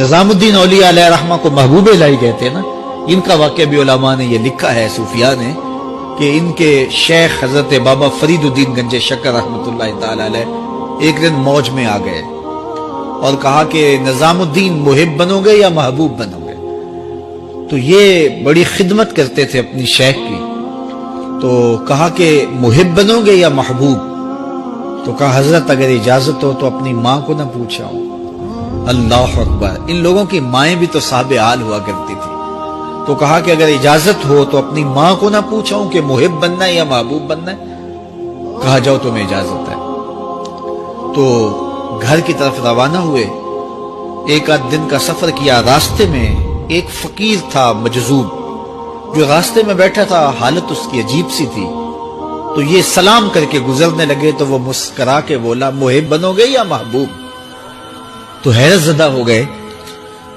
نظام الدین اولیاء علیہ رحمہ کو محبوب الہی کہتے ہیں نا، ان کا واقعہ بھی علماء نے یہ لکھا ہے، صوفیاء نے، کہ ان کے شیخ حضرت بابا فرید الدین گنج شکر رحمۃ اللہ تعالی علیہ ایک دن موج میں آ گئے اور کہا کہ نظام الدین محب بنو گے یا محبوب بنو گے؟ تو یہ بڑی خدمت کرتے تھے اپنی شیخ کی، تو کہا کہ محب بنو گے یا محبوب؟ تو کہا حضرت اگر اجازت ہو تو اپنی ماں کو نہ پوچھاؤں۔ اللہ اکبر! ان لوگوں کی مائیں بھی تو صاحب حال ہوا کرتی تھی، تو کہا کہ اگر اجازت ہو تو اپنی ماں کو نہ پوچھاؤں کہ محب بننا ہے یا محبوب بننا ہے؟ کہا جاؤ تمہیں اجازت ہے۔ تو گھر کی طرف روانہ ہوئے، ایک آدھ دن کا سفر کیا، راستے میں ایک فقیر تھا مجذوب جو راستے میں بیٹھا تھا، حالت اس کی عجیب سی تھی، تو یہ سلام کر کے گزرنے لگے تو وہ مسکرا کے بولا محب بنو گے یا محبوب؟ تو حیرت زدہ ہو گئے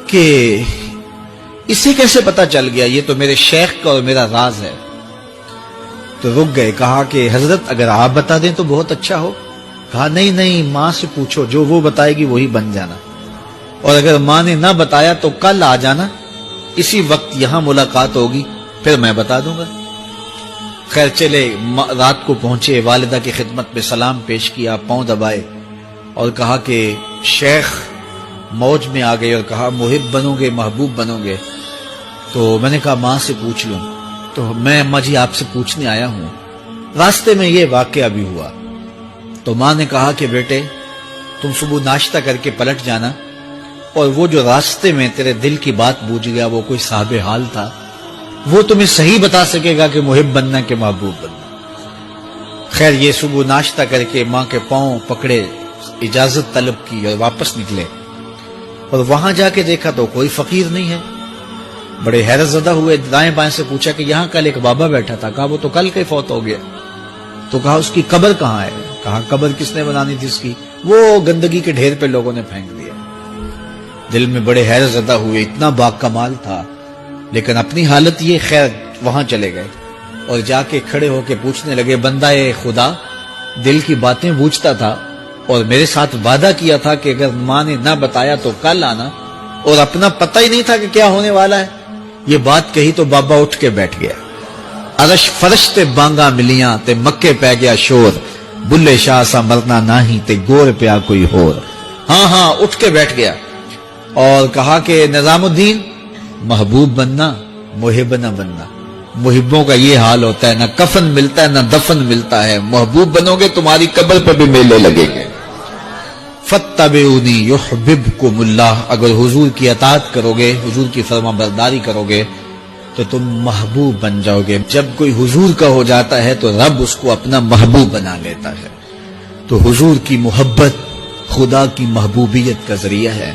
کہ اسے کیسے پتا چل گیا، یہ تو میرے شیخ کا اور میرا راز ہے۔ تو رک گئے، کہا کہ حضرت اگر آپ بتا دیں تو بہت اچھا ہو۔ کہا نہیں ماں سے پوچھو، جو وہ بتائے گی وہی بن جانا، اور اگر ماں نے نہ بتایا تو کل آ جانا، اسی وقت یہاں ملاقات ہوگی، پھر میں بتا دوں گا۔ خیر چلے، رات کو پہنچے، والدہ کی خدمت میں سلام پیش کیا، پاؤں دبائے اور کہا کہ شیخ موج میں آ گئے اور کہا محب بنو گے محبوب بنو گے؟ تو میں نے کہا ماں سے پوچھ لوں، تو میں اماں جی آپ سے پوچھنے آیا ہوں، راستے میں یہ واقعہ بھی ہوا۔ تو ماں نے کہا کہ بیٹے تم صبح ناشتہ کر کے پلٹ جانا، اور وہ جو راستے میں تیرے دل کی بات بوجھ گیا وہ کوئی صاحب حال تھا، وہ تمہیں صحیح بتا سکے گا کہ محب بننا کہ محبوب بننا۔ خیر یہ صبح ناشتہ کر کے ماں کے پاؤں پکڑے، اجازت طلب کی اور واپس نکلے، اور وہاں جا کے دیکھا تو کوئی فقیر نہیں ہے۔ بڑے حیرت زدہ ہوئے، دائیں بائیں سے پوچھا کہ یہاں کل ایک بابا بیٹھا تھا، کہا وہ تو کل کے فوت ہو گیا۔ تو کہا اس کی قبر کہاں ہے؟ کہا قبر کس نے بنانی تھی اس کی؟ وہ گندگی کے ڈھیر پہ لوگوں نے پھینک دیا۔ دل میں بڑے حیرت زدہ ہوئے، اتنا با کمال تھا، لیکن اپنی حالت یہ، خیر وہاں چلے گئے اور جا کے کھڑے ہو کے پوچھنے لگے بندہ خدا دل کی باتیں بوجھتا تھا اور میرے ساتھ وعدہ کیا تھا کہ اگر ماں نے نہ بتایا تو کل آنا، اور اپنا پتہ ہی نہیں تھا کہ کیا ہونے والا ہے۔ یہ بات کہی تو بابا اٹھ کے بیٹھ گیا۔ عرش فرش تے بانگا ملیاں تے مکے پہ گیا شور، بلے شاہ سا مرنا نہیں تے گور پیا کوئی ہور۔ ہاں اٹھ کے بیٹھ گیا اور کہا کہ نظام الدین محبوب بننا محب نہ بننا، محبوں کا یہ حال ہوتا ہے، نہ کفن ملتا ہے نہ دفن ملتا ہے، محبوب بنو گے تمہاری قبر پہ بھی میلے لگیں گے۔ فاتبعونی یحببکم اللہ، اگر حضور کی اطاعت کرو گے، حضور کی فرما برداری کرو گے تو تم محبوب بن جاؤ گے۔ جب کوئی حضور کا ہو جاتا ہے تو رب اس کو اپنا محبوب بنا لیتا ہے۔ تو حضور کی محبت خدا کی محبوبیت کا ذریعہ ہے۔